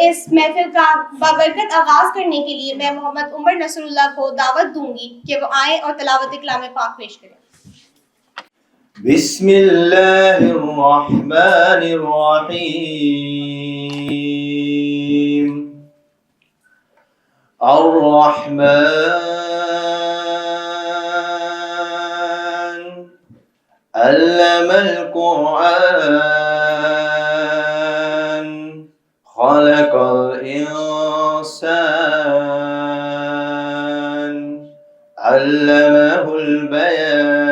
اس محفل کا بابرکت آغاز کرنے کے لیے میں محمد عمر نصر اللہ کو دعوت دوں گی کہ وہ آئیں اور تلاوت کلام پاک پیش کریں۔ بسم اللہ الرحمن الرحیم الرحمن علم القرآن خلق الإنسان علمه البيان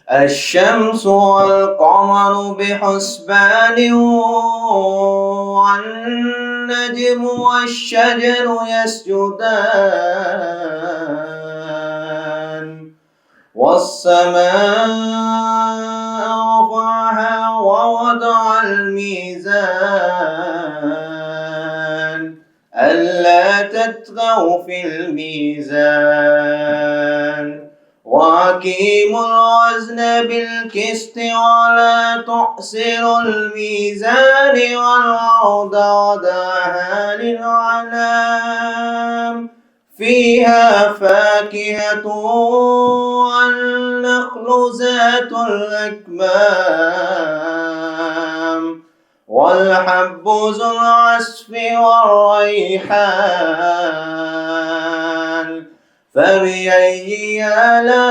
الشمس والقمر بحسبان والنجم والشجر يسجدان والسماء رفعها ووضع الميزان ألا تطغوا في الميزان وأقيموا الوزن بالقسط ولا تخسروا الميزان والأرض وضعها للأنام فيها فاكهة والنخل ذات الأكمام والحب ذو العصف والريحان فبأي آلاء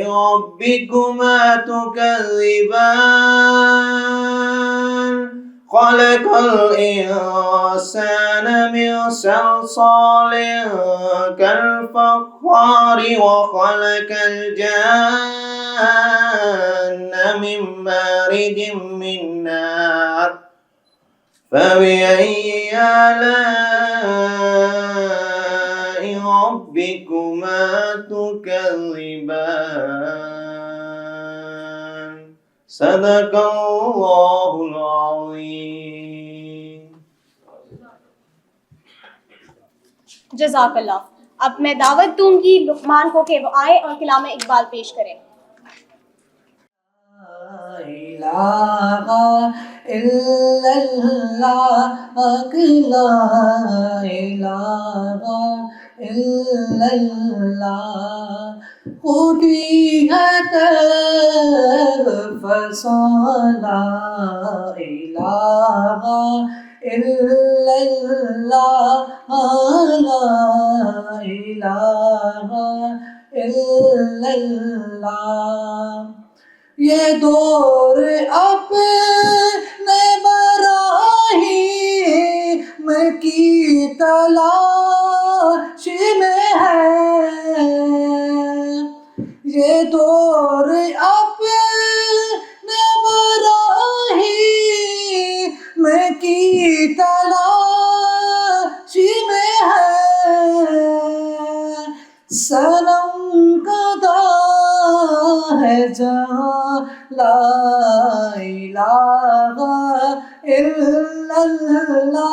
ربكما تكذبان خلق الإنسان من صلصال كالفخار وخلق الجان من مارج من نار فبأي آلاء ربكما تكذبان صدق اللہ العظیم۔ جزاک اللہ۔ اب میں دعوت دوں گی لقمان کو کہ وہ آئے اور کلام اقبال پیش کریں۔ لا الہ الا اللہ لا الہ الا اللہ خودی ہے فسانا الہ الا اللہ لا الہ الا اللہ یہ دور اپنے براہیم کی تلاش میں ہے، یہ دور اپنے براہیم کی تلاش میں ہے، صنم گدا ہے جہاں لا الہ الا اللہ لا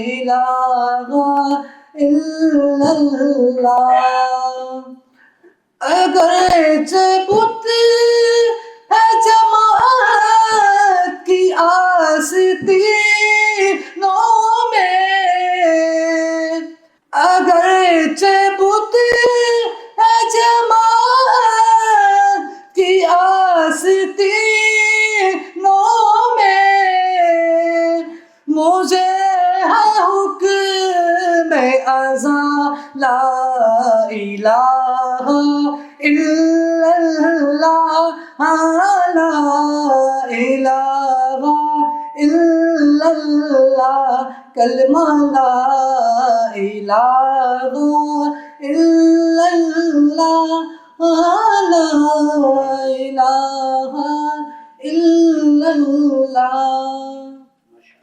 الہ الا اللہ اگرچہ بت ہے جماعت کی آستینوں میں، اگرچہ بت ہے جماعت کی آستینوں میں، مجھے ہے حکم ازاں لا الہ الا اللہ لا الہ الا اللہ کلمہ لا الہ